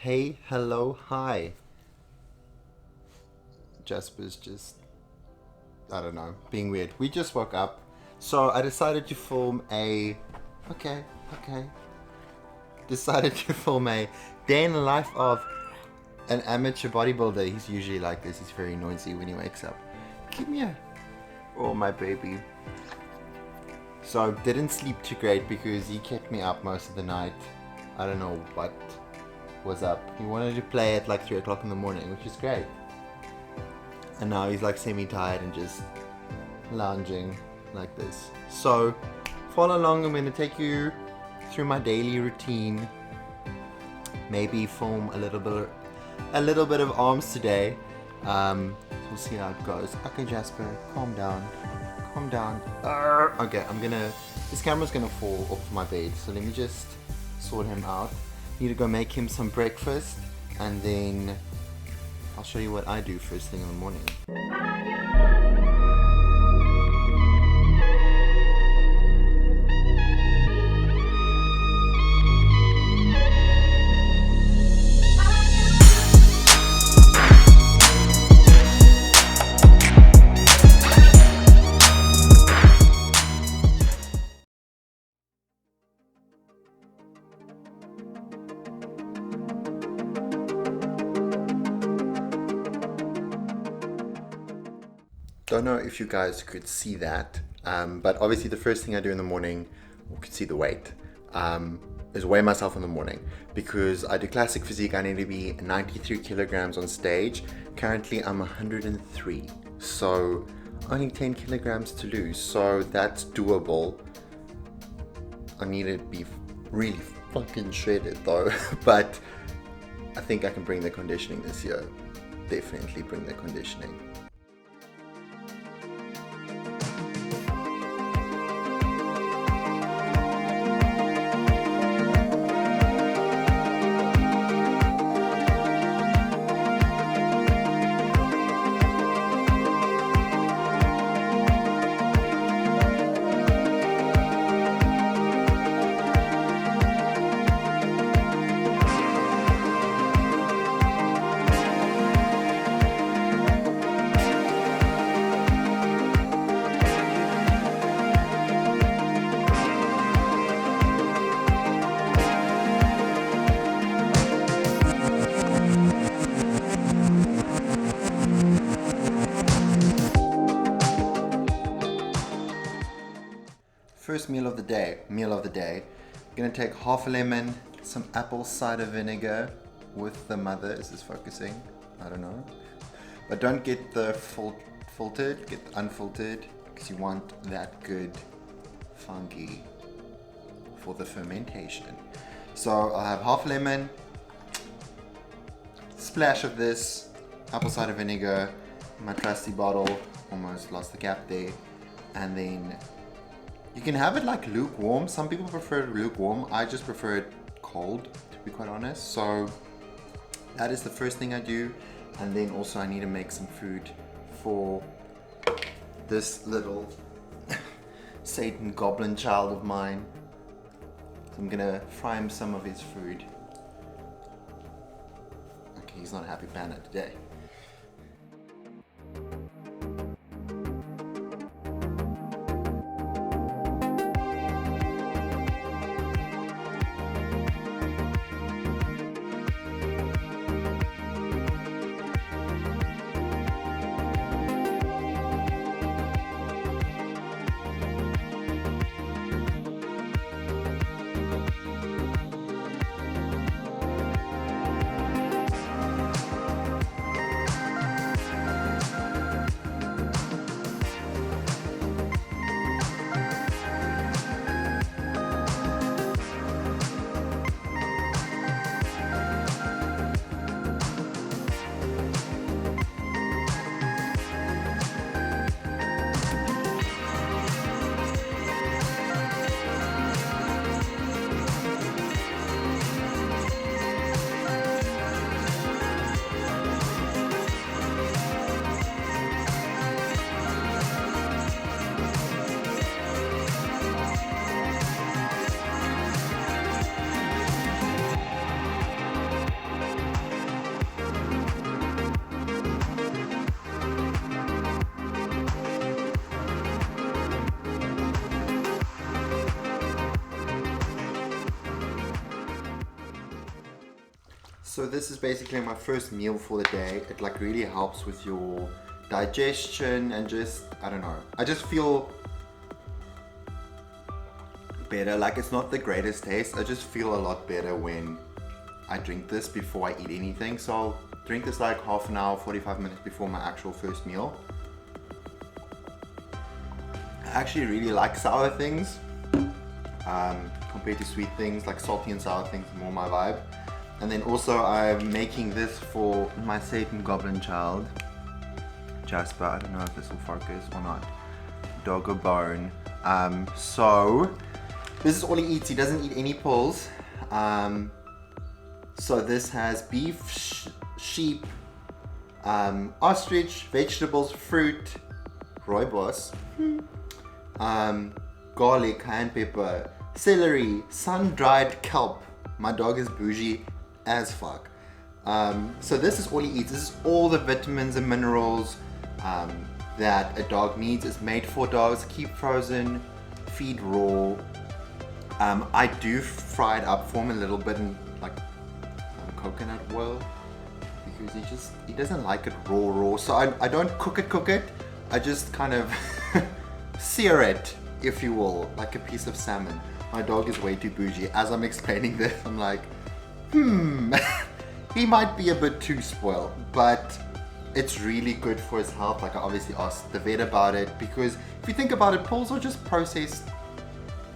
Hey, hello, hi. Jasper's just, I don't know, being weird. We just woke up, so I decided to film a. Okay, okay. Decided to film a day in the life of an amateur bodybuilder. He's usually like this, he's very noisy when he wakes up. Come here. Oh, my baby. So, didn't sleep too great because he kept me up most of the night. I don't know what was up. He wanted to play at like 3 o'clock in the morning, which is great. And now he's like semi-tired and just lounging like this. So follow along. I'm going to take you through my daily routine. Maybe film a little bit of arms today. So we'll see how it goes. Okay, Jasper, calm down. Calm down. Okay, this camera's gonna fall off my bed, so let me just sort him out. Need to go make him some breakfast, and then I'll show you what I do first thing in the morning. Don't know if you guys could see that, but obviously the first thing I do in the morning, or could see the weight, is weigh myself in the morning. Because I do classic physique, I need to be 93 kilograms on stage. Currently I'm 103, so only 10 kilograms to lose, so that's doable. I need to be really fucking shredded though, but I think I can bring the conditioning this year. Definitely bring the conditioning. First meal of the day. I'm gonna take half a lemon, some apple cider vinegar with the mother. Is this focusing? I don't know. But don't get the filtered, get the unfiltered, because you want that good funky for the fermentation. So I'll have half a lemon, splash of this apple cider vinegar, my trusty bottle, almost lost the cap there, and then you can have it like lukewarm. Some people prefer it lukewarm. I just prefer it cold, to be quite honest. So that is the first thing I do. And then also I need to make some food for this little Satan goblin child of mine. So I'm gonna fry him some of his food. Okay, he's not a happy panda today. So this is basically my first meal for the day. It like really helps with your digestion and just, I don't know, I just feel better. Like it's not the greatest taste. I just feel a lot better when I drink this before I eat anything. So I'll drink this like half an hour, 45 minutes before my actual first meal. I actually really like sour things compared to sweet things. Like salty and sour things are more my vibe. And then also I'm making this for my Satan Goblin child, Jasper. I don't know if this will focus or not. Dog or bone. So this is all he eats. He doesn't eat any pills. So this has beef, sheep, ostrich, vegetables, fruit, rooibos, garlic, cayenne pepper, celery, sun-dried kelp. My dog is bougie as fuck. So this is all he eats. This is all the vitamins and minerals that a dog needs. It's made for dogs. Keep frozen, feed raw. I do fry it up for him a little bit in like coconut oil because he doesn't like it raw. So I don't cook it. I just kind of sear it, if you will, like a piece of salmon. My dog is way too bougie. As I'm explaining this, I'm like, he might be a bit too spoiled, but it's really good for his health. Like I obviously asked the vet about it because if you think about it, pills are just processed,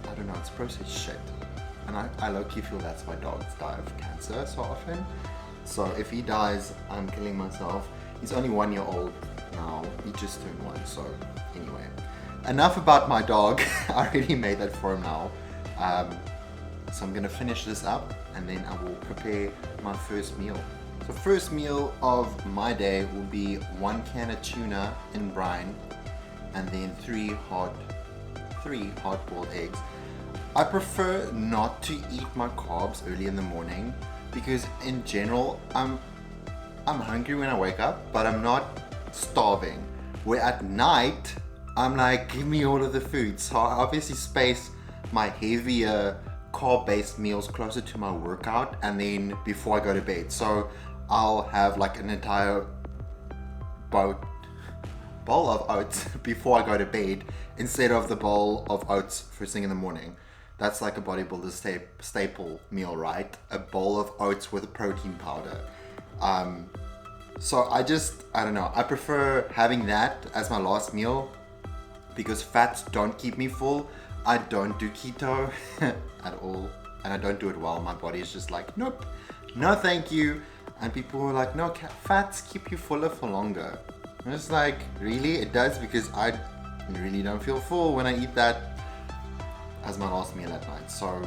I don't know, it's processed shit. And I low-key feel that's why dogs die of cancer so often. So if he dies, I'm killing myself. He's only 1 year old now. He just turned 1, so anyway. Enough about my dog. I already made that for him now. So I'm gonna finish this up and then I will prepare my first meal. So first meal of my day will be 1 can of tuna in brine and then 3 hard-boiled eggs. I prefer not to eat my carbs early in the morning because in general I'm hungry when I wake up, but I'm not starving. Where at night I'm like, give me all of the food. So I obviously space my heavier carb-based meals closer to my workout and then before I go to bed. So I'll have like an entire bowl of oats before I go to bed instead of the bowl of oats first thing in the morning. That's like a bodybuilder staple meal, right? A bowl of oats with a protein powder. So I don't know. I prefer having that as my last meal because fats don't keep me full. I don't do keto at all, and I don't do it well. My body is just like, nope, no thank you. And people were like, no, fats keep you fuller for longer. I'm just like, really? It does, because I really don't feel full when I eat that as my last meal at night. So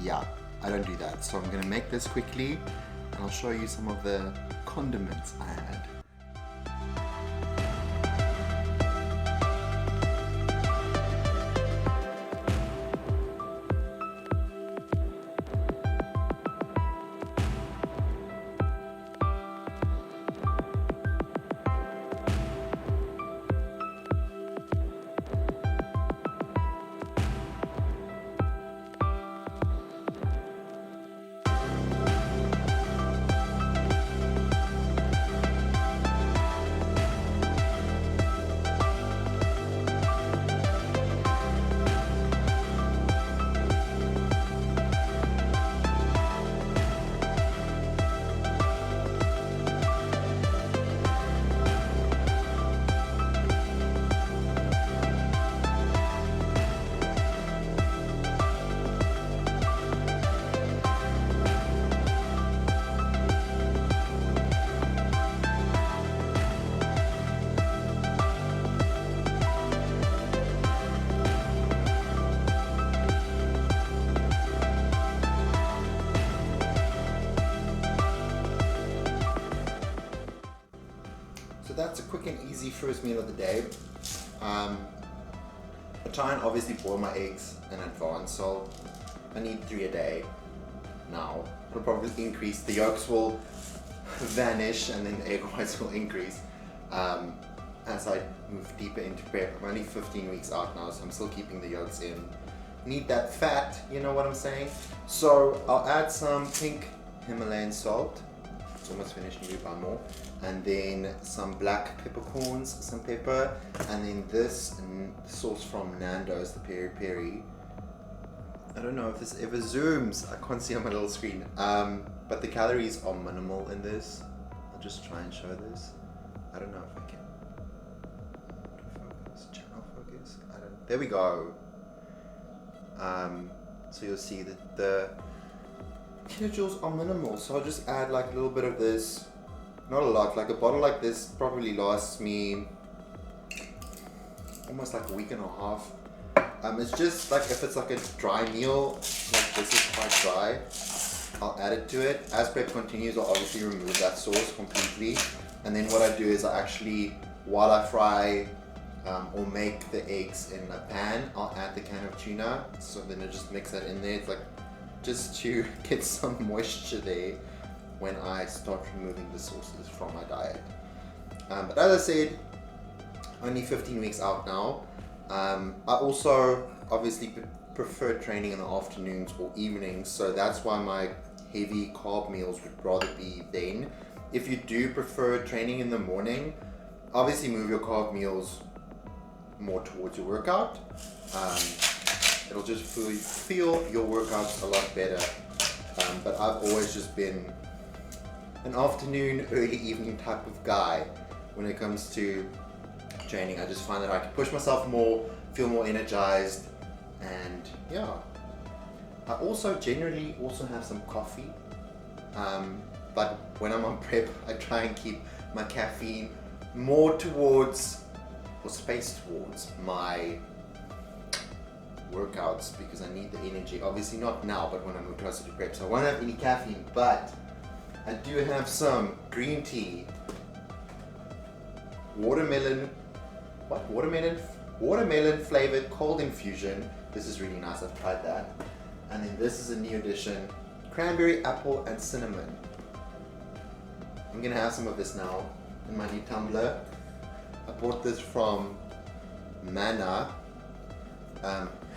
yeah, I don't do that. So I'm gonna make this quickly and I'll show you some of the condiments I had. So that's a quick and easy first meal of the day. I try and obviously boil my eggs in advance, so I need 3 a day now. It'll probably increase, the yolks will vanish and then the egg whites will increase as I move deeper into prep. I'm only 15 weeks out now, so I'm still keeping the yolks in. Need that fat, you know what I'm saying? So I'll add some pink Himalayan salt. It's almost finished, maybe buy more. And then some black peppercorns, some pepper, and then this sauce from Nando's, the peri peri. I don't know if this ever zooms. I can't see on my little screen. But the calories are minimal in this. I'll just try and show this. I don't know if I can. Focus, channel focus. There we go. So you'll see that the kilojoules are minimal. So I'll just add like a little bit of this. Not a lot. Like a bottle like this probably lasts me almost like a week and a half. It's just like if it's like a dry meal, like this is quite dry, I'll add it to it. As prep continues, I'll obviously remove that sauce completely. And then what I do is I actually, while I fry or make the eggs in a pan, I'll add the can of tuna. So then I just mix that in there. It's like just to get some moisture there when I start removing the sauces from my diet. But as I said, only 15 weeks out now. I also obviously prefer training in the afternoons or evenings, so that's why my heavy carb meals would rather be then. If you do prefer training in the morning, obviously move your carb meals more towards your workout. It'll just feel your workouts a lot better. But I've always just been an afternoon, early evening type of guy when it comes to training. I just find that I can push myself more, feel more energized, and yeah. I also generally have some coffee, but when I'm on prep, I try and keep my caffeine more towards, or spaced towards, my workouts because I need the energy. Obviously not now, but when I move closer to prep. So I won't have any caffeine, but I do have some green tea, watermelon flavored cold infusion. This is really nice, I've tried that. And then this is a new addition, cranberry, apple, and cinnamon. I'm gonna have some of this now in my new tumbler. I bought this from Mana.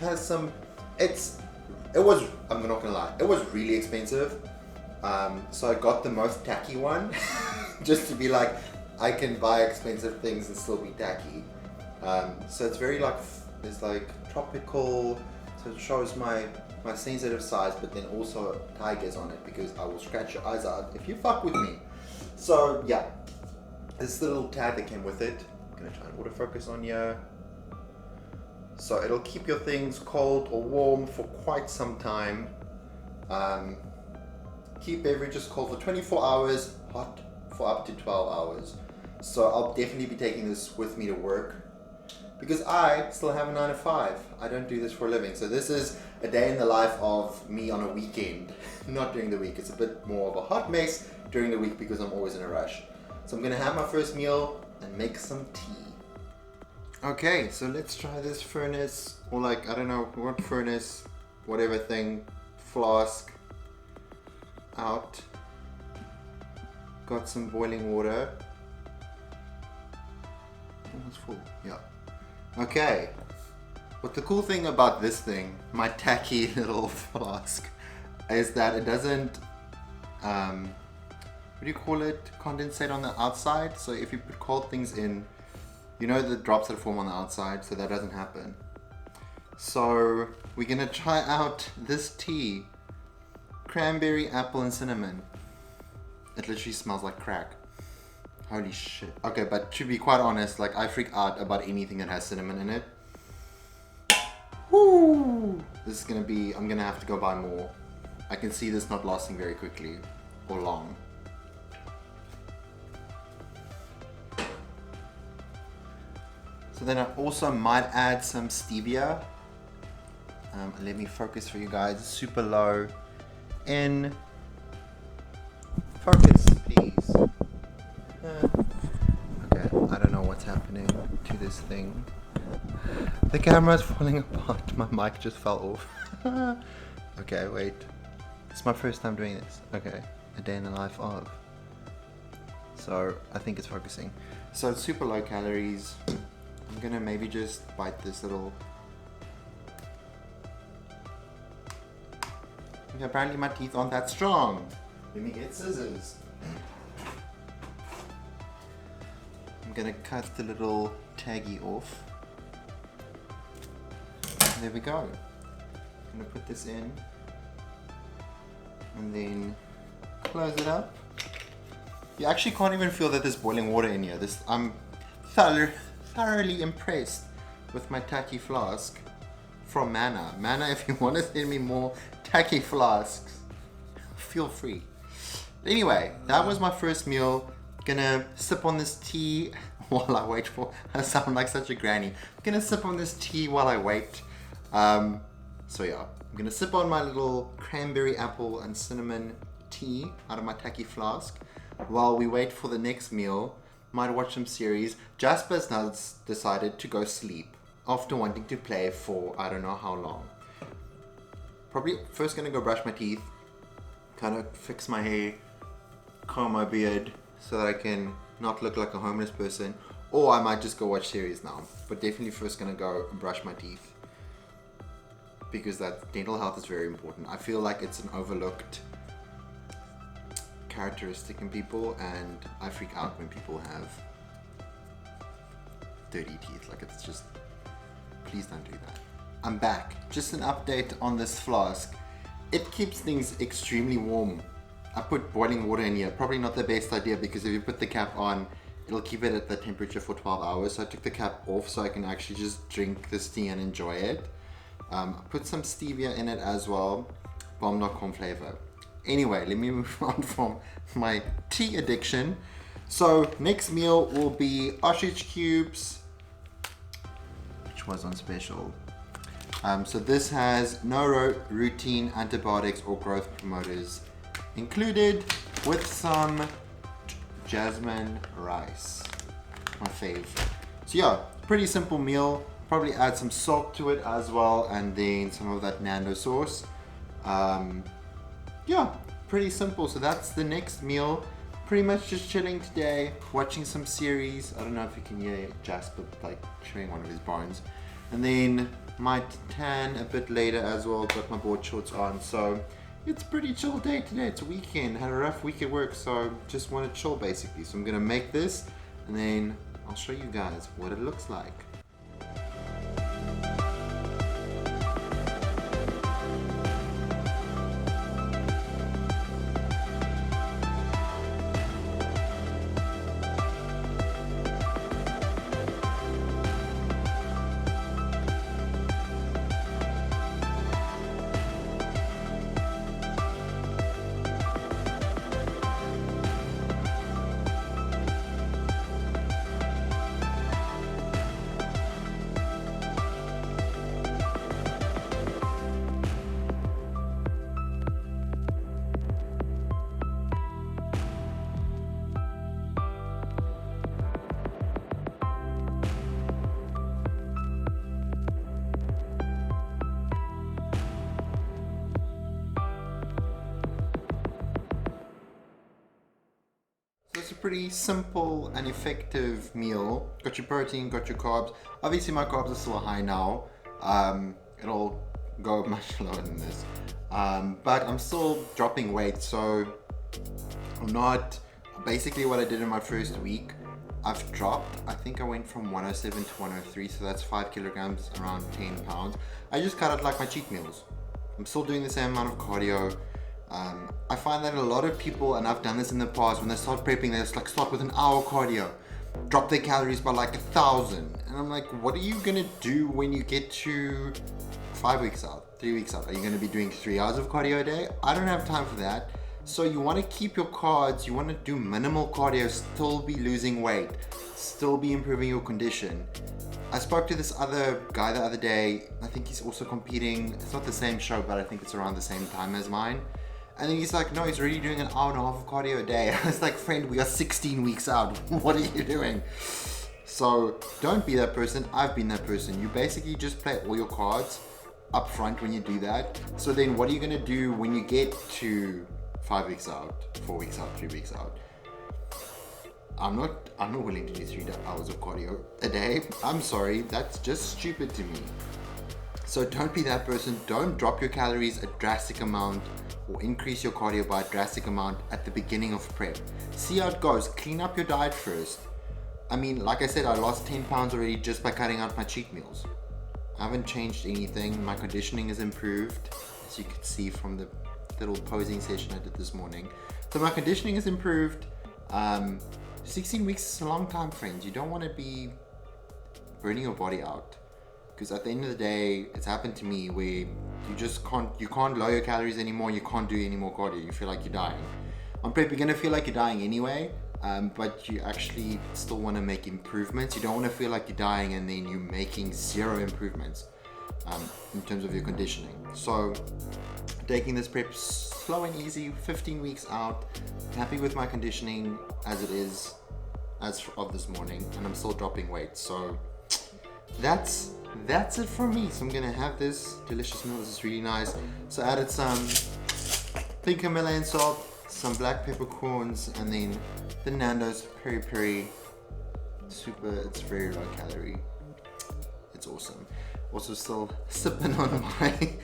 Has some, I'm not gonna lie, it was really expensive. So I got the most tacky one, just to be like, I can buy expensive things and still be tacky. So it's very like, it's like tropical, so it shows my sensitive size, but then also tigers on it because I will scratch your eyes out if you fuck with me. So yeah, this little tag that came with it. I'm gonna try and autofocus on you. So it'll keep your things cold or warm for quite some time. Keep beverages cold for 24 hours, hot for up to 12 hours. So I'll definitely be taking this with me to work because I still have a 9 to 5. I don't do this for a living. So this is a day in the life of me on a weekend, not during the week. It's a bit more of a hot mess during the week because I'm always in a rush. So I'm gonna have my first meal and make some tea. Okay, so let's try this furnace, or like, I don't know what furnace, whatever thing, flask out. Got some boiling water. Almost full, yeah. Okay, but the cool thing about this thing, my tacky little flask, is that it doesn't, what do you call it, condensate on the outside. So if you put cold things in, you know the drops that form on the outside, so that doesn't happen. So we're gonna try out this tea, cranberry, apple, and cinnamon. It literally smells like crack. Holy shit. Okay, but to be quite honest, like I freak out about anything that has cinnamon in it. Woo! This is gonna be, I'm gonna have to go buy more. I can see this not lasting very quickly or long. So then I also might add some stevia. Let me focus for you guys, super low. In focus, please. Okay, I don't know what's happening to this thing. The camera's falling apart, my mic just fell off. Okay, wait. It's my first time doing this. Okay, a day in the life of. So I think it's focusing. So it's super low calories. I'm gonna maybe just bite this little. Okay, apparently my teeth aren't that strong. Let me get scissors. I'm gonna cut the little taggy off. There we go. I'm gonna put this in and then close it up. You actually can't even feel that there's boiling water in here. I'm thoroughly impressed with my tacky flask from Mana. Mana, if you want to send me more tacky flasks, feel free. Anyway, that was my first meal. Gonna sip on this tea while I wait for. I sound like such a granny. Gonna sip on this tea while I wait. So yeah, I'm gonna sip on my little cranberry apple and cinnamon tea out of my tacky flask while we wait for the next meal. Might watch some series. Jasper's now decided to go sleep after wanting to play for I don't know how long. Probably first gonna go brush my teeth, kind of fix my hair, comb my beard so that I can not look like a homeless person, or I might just go watch series now. But definitely first gonna go and brush my teeth, because that dental health is very important. I feel like it's an overlooked characteristic in people, and I freak out when people have dirty teeth. Like, it's just, please don't do that. I'm back. Just an update on this flask. It keeps things extremely warm. I put boiling water in here. Probably not the best idea, because if you put the cap on, it'll keep it at the temperature for 12 hours. So I took the cap off so I can actually just drink this tea and enjoy it. I put some stevia in it as well, but I'm not corn flavor. Anyway, let me move on from my tea addiction. So next meal will be ostrich cubes, which was on special. So this has no routine antibiotics or growth promoters included, with some jasmine rice, my fave. So yeah, pretty simple meal. Probably add some salt to it as well, and then some of that Nando sauce. Yeah, pretty simple. So that's the next meal. Pretty much just chilling today, watching some series. I don't know if you can hear Jasper like chewing one of his bones. And then might tan a bit later as well, got my board shorts on. So it's a pretty chill day today. It's a weekend, had a rough week at work, so just want to chill basically. So I'm gonna make this and then I'll show you guys what it looks like. It's a pretty simple and effective meal. Got your protein, got your carbs. Obviously my carbs are still high now. It'll go much lower than this. But I'm still dropping weight, so I'm not, basically what I did in my first week, I've dropped, I think I went from 107 to 103, so that's 5 kilograms, around 10 pounds. I just cut out like my cheat meals. I'm still doing the same amount of cardio. I find that a lot of people, and I've done this in the past, when they start prepping, they just like start with an hour cardio, drop their calories by like 1,000. And I'm like, what are you gonna do when you get to 5 weeks out, 3 weeks out? Are you gonna be doing 3 hours of cardio a day? I don't have time for that. So you wanna keep your cards, you wanna do minimal cardio, still be losing weight, still be improving your condition. I spoke to this other guy the other day. I think he's also competing. It's not the same show, but I think it's around the same time as mine. And then he's like, no, he's already doing an hour and a half of cardio a day. I was like, friend, we are 16 weeks out. What are you doing? So don't be that person. I've been that person. You basically just play all your cards up front when you do that. So then what are you gonna do when you get to 5 weeks out, 4 weeks out, 3 weeks out? I'm not willing to do 3 hours of cardio a day. I'm sorry, that's just stupid to me. So don't be that person. Don't drop your calories a drastic amount or increase your cardio by a drastic amount at the beginning of prep. See how it goes. Clean up your diet first. I mean, like I said, I lost 10 pounds already just by cutting out my cheat meals. I haven't changed anything. My conditioning has improved, as you can see from the little posing session I did this morning. So my conditioning has improved. 16 weeks is a long time, friends. You don't want to be burning your body out, because at the end of the day, it's happened to me where you can't lower your calories anymore. You can't do any more cardio. You feel like you're dying. On prep, you're gonna feel like you're dying anyway, but you actually still want to make improvements. You don't want to feel like you're dying and then you're making zero improvements in terms of your conditioning. So taking this prep slow and easy, 15 weeks out, happy with my conditioning as it is as of this morning, and I'm still dropping weight. So that's it from me. So I'm gonna have this delicious meal. This is really nice. So I added some pink Himalayan salt, some black peppercorns, and then the Nando's peri peri. It's very low calorie. It's awesome. Also still sipping on my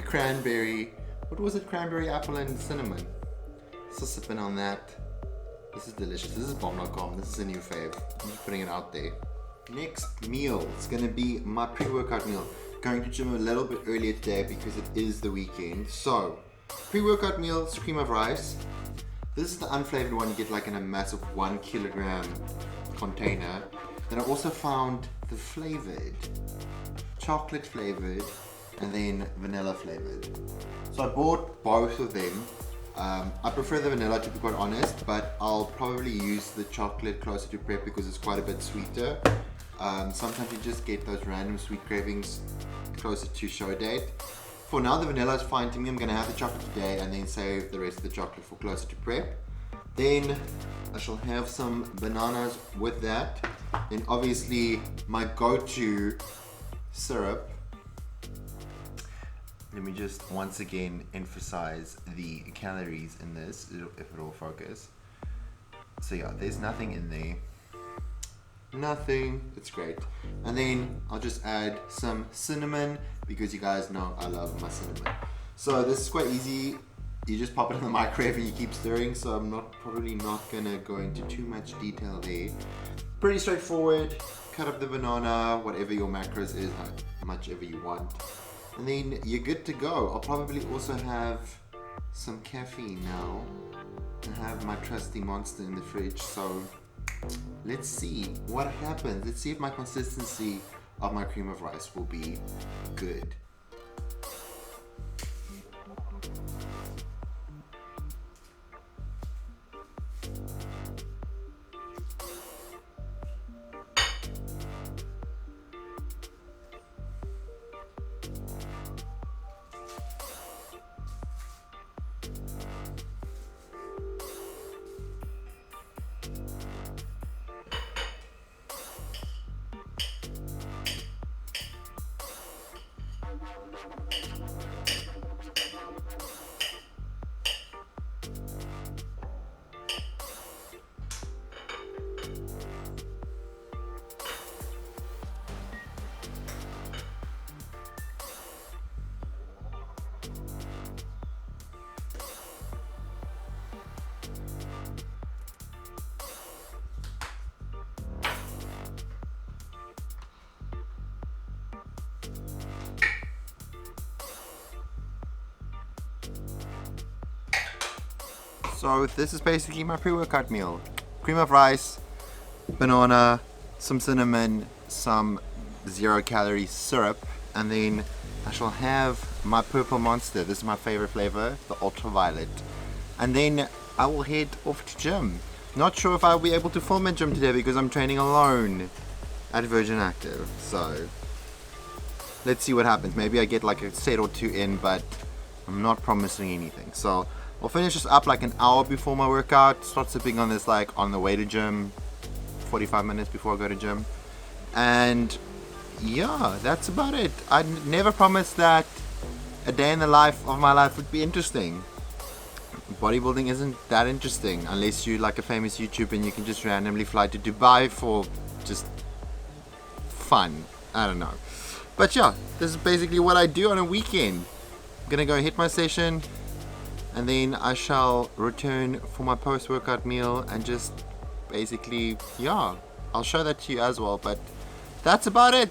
cranberry. What was it? Cranberry, apple, and cinnamon. Still sipping on that. This is delicious. This is bomb.com. This is a new fave. I'm just putting it out there. Next meal is going to be my pre-workout meal. Going to gym a little bit earlier today because it is the weekend. So, pre-workout meal is cream of rice. This is the unflavored one. You get like in a massive 1 kilogram container. Then I also found the flavored, chocolate flavored, and then vanilla flavored. So I bought both of them. I prefer the vanilla, to be quite honest, but I'll probably use the chocolate closer to prep because it's quite a bit sweeter. Sometimes you just get those random sweet cravings closer to show date. For now, the vanilla is fine to me. I'm gonna have the chocolate today and then save the rest of the chocolate for closer to prep. Then I shall have some bananas with that. Then obviously my go-to syrup. Let me just once again emphasize the calories in this, if it will focus. So yeah, there's nothing in there. Nothing. It's great. And then I'll just add some cinnamon because you guys know I love my cinnamon. So this is quite easy. You just pop it in the microwave and you keep stirring. So I'm probably not gonna go into too much detail there. Pretty straightforward. Cut up the banana, whatever your macros is, how much ever you want. And then you're good to go. I'll probably also have some caffeine now and have my trusty Monster in the fridge. So let's see what happens. Let's see if my consistency of my cream of rice will be good. So this is basically my pre-workout meal. Cream of rice, banana, some cinnamon, some 0-calorie syrup, and then I shall have my purple Monster. This is my favorite flavor, the ultraviolet. And then I will head off to gym. Not sure if I'll be able to film at gym today because I'm training alone at Virgin Active. So let's see what happens. Maybe I get like a set or two in, but I'm not promising anything. So I'll finish this up like an hour before my workout. Start sipping on this like on the way to gym, 45 minutes before I go to gym. And yeah, that's about it. I never promised that a day in the life of my life would be interesting. Bodybuilding isn't that interesting unless you're like a famous YouTuber and you can just randomly fly to Dubai for just fun. I don't know. But yeah, this is basically what I do on a weekend. I'm gonna go hit my session, and then I shall return for my post-workout meal and just basically, yeah, I'll show that to you as well, but that's about it.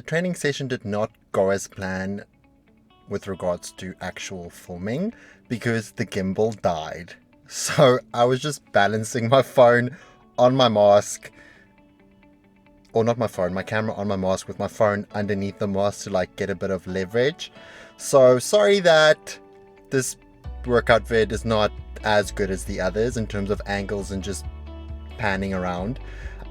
the training session did not go as planned with regards to actual filming because the gimbal died. So I was just balancing my phone on my mask, or not my phone, my camera on my mask with my phone underneath the mask to like get a bit of leverage. So sorry that this workout vid is not as good as the others in terms of angles and just panning around.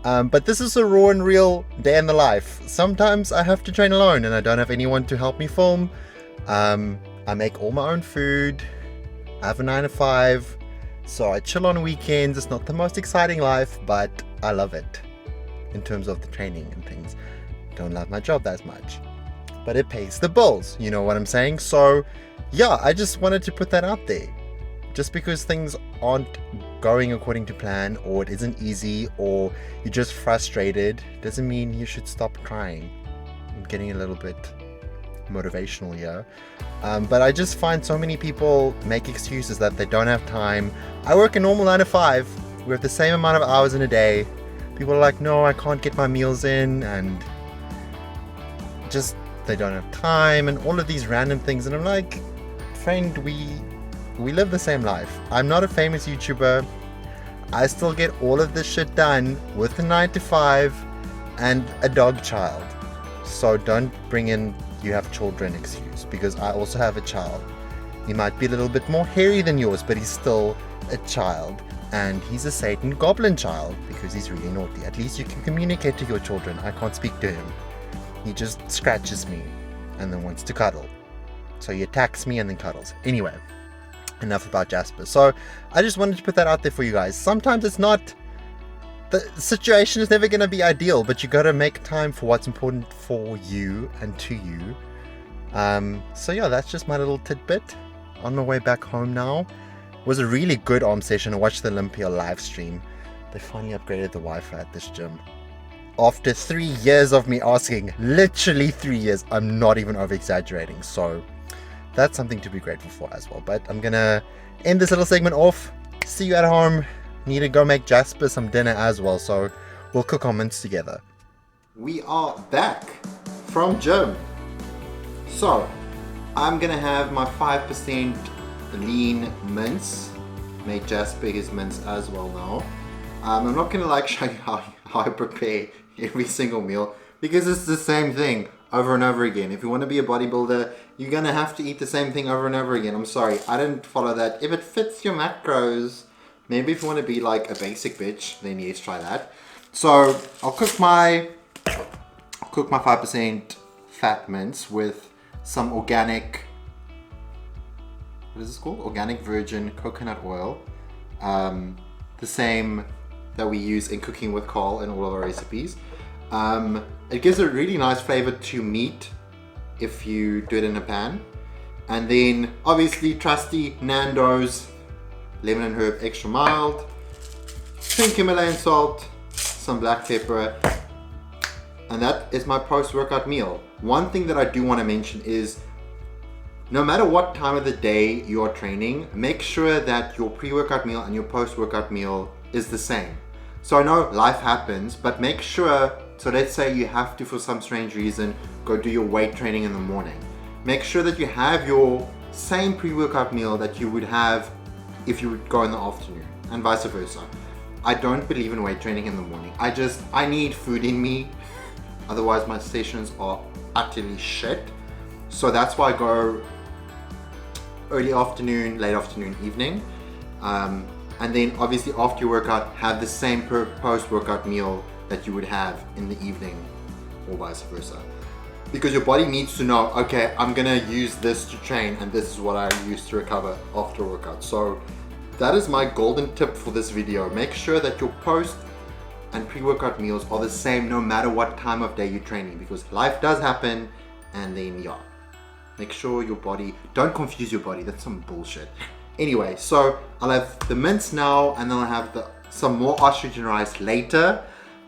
But this is a raw and real day in the life. Sometimes I have to train alone and I don't have anyone to help me film. I make all my own food. I have a 9 to 5. So I chill on weekends. It's not the most exciting life, but I love it in terms of the training and things. Don't love my job that much, but it pays the bills. You know what I'm saying? So yeah, I just wanted to put that out there. Just because things aren't going according to plan, or it isn't easy, or you're just frustrated, doesn't mean you should stop trying. I'm getting a little bit motivational here. But I just find so many people make excuses that they don't have time. I work a normal 9 to 5. We have the same amount of hours in a day. People are like, no, I can't get my meals in, and just they don't have time, and all of these random things. And I'm like, friend, we live the same life. I'm not a famous YouTuber. I still get all of this shit done with the 9 to 5 and a dog child. So don't bring in you have children excuse, because I also have a child. He might be a little bit more hairy than yours, but he's still a child. And he's a Satan goblin child because he's really naughty. At least you can communicate to your children. I can't speak to him. He just scratches me and then wants to cuddle. So he attacks me and then cuddles. Anyway, enough about Jasper. So I just wanted to put that out there for you guys. Sometimes it's not, the situation is never going to be ideal, but you got to make time for what's important for you and to you. So yeah, that's just my little tidbit. On my way back home now. It was a really good arm session. I watched the Olympia live stream. They finally upgraded the Wi-Fi at this gym. After 3 years of me asking, literally 3 years, I'm not even over exaggerating. So that's something to be grateful for as well. But I'm gonna end this little segment off. See you at home. Need to go make Jasper some dinner as well. So we'll cook our mince together. We are back from gym. So I'm gonna have my 5% lean mince. Made Jasper his mince as well now. I'm not gonna like show you how I prepare every single meal, because it's the same thing over and over again. If you want to be a bodybuilder, you're gonna have to eat the same thing over and over again. I'm sorry, I didn't follow that. If it fits your macros, maybe if you want to be like a basic bitch, then yes, try that. So I'll cook my 5% fat mince with some organic, what is this called? Organic virgin coconut oil. The same that we use in cooking with Carl in all of our recipes. It gives a really nice flavor to meat if you do it in a pan. And then obviously trusty Nando's lemon and herb extra mild, pink Himalayan salt, some black pepper, and that is my post-workout meal. One thing that I do want to mention is, no matter what time of the day you're training, make sure that your pre-workout meal and your post-workout meal is the same. So I know life happens, but make sure, so let's say you have to, for some strange reason, go do your weight training in the morning. Make sure that you have your same pre-workout meal that you would have if you would go in the afternoon, and vice versa. I don't believe in weight training in the morning. I need food in me, otherwise my sessions are utterly shit. So that's why I go early afternoon, late afternoon, evening. And then obviously after your workout, have the same post-workout meal that you would have in the evening, or vice versa. Because your body needs to know, okay, I'm gonna use this to train and this is what I use to recover after a workout. So that is my golden tip for this video. Make sure that your post and pre-workout meals are the same no matter what time of day you're training, because life does happen. And then yeah, make sure your body, don't confuse your body, that's some bullshit. Anyway, so I'll have the mince now, and then I'll have some more ostrich and rice later,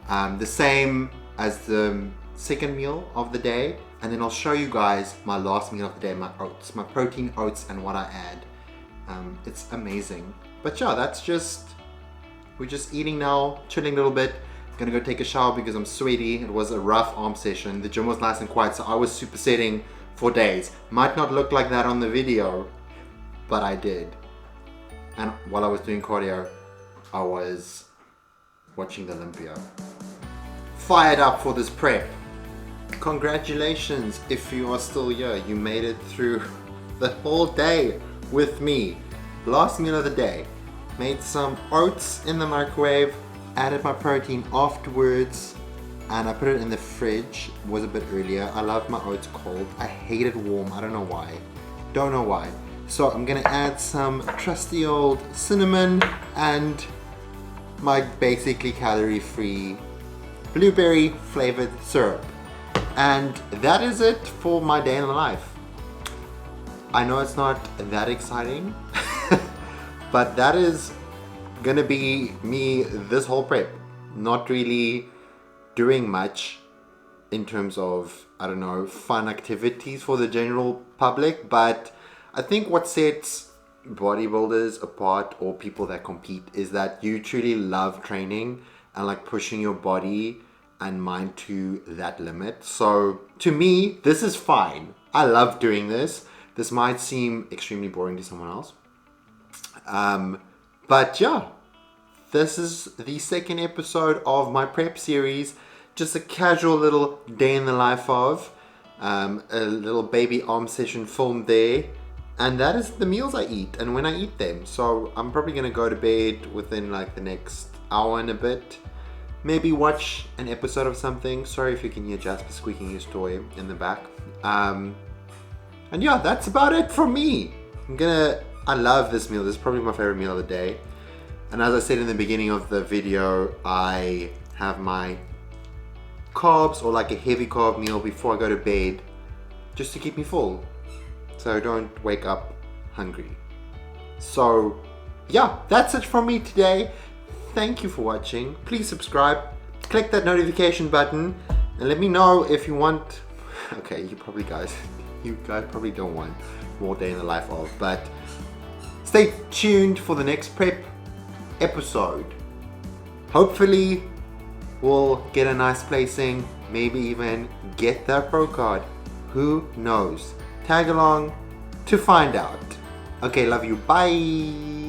the same as the second meal of the day, and then I'll show you guys my last meal of the day, my oats, my protein oats, and what I add. It's amazing. But yeah, we're just eating now, chilling a little bit. gonna go take a shower because I'm sweaty. It was a rough arm session. The gym was nice and quiet, so I was supersetting for days. Might not look like that on the video, but I did. And while I was doing cardio, I was watching the Olympia. Fired up for this prep. Congratulations if you are still here. You made it through the whole day with me. Last meal of the day. Made some oats in the microwave, added my protein afterwards, and I put it in the fridge. It was a bit earlier. I love my oats cold. I hate it warm. I don't know why. Don't know why. So I'm gonna add some trusty old cinnamon and my basically calorie-free blueberry flavored syrup. And that is it for my day in the life. I know it's not that exciting, but that is gonna be me this whole prep. Not really doing much in terms of, I don't know, fun activities for the general public, but I think what sets bodybuilders apart or people that compete is that you truly love training and like pushing your body and mind to that limit. So to me, this is fine. I love doing this. This might seem extremely boring to someone else. But yeah, this is the second episode of my prep series. Just a casual little day in the life of, a little baby arm session filmed there. And that is the meals I eat and when I eat them. So I'm probably gonna go to bed within like the next hour and a bit. Maybe watch an episode of something. Sorry if you can hear Jasper squeaking his toy in the back. And yeah, that's about it from me. I love this meal. This is probably my favorite meal of the day. And as I said in the beginning of the video, I have my carbs or like a heavy carb meal before I go to bed just to keep me full. So don't wake up hungry. So yeah, that's it from me today. Thank you for watching. Please subscribe, click that notification button, and let me know if you want, okay, you guys probably don't want more day in the life of, but stay tuned for the next prep episode. Hopefully we'll get a nice placing, maybe even get that pro card. Who knows? Tag along to find out. Okay, love you. Bye.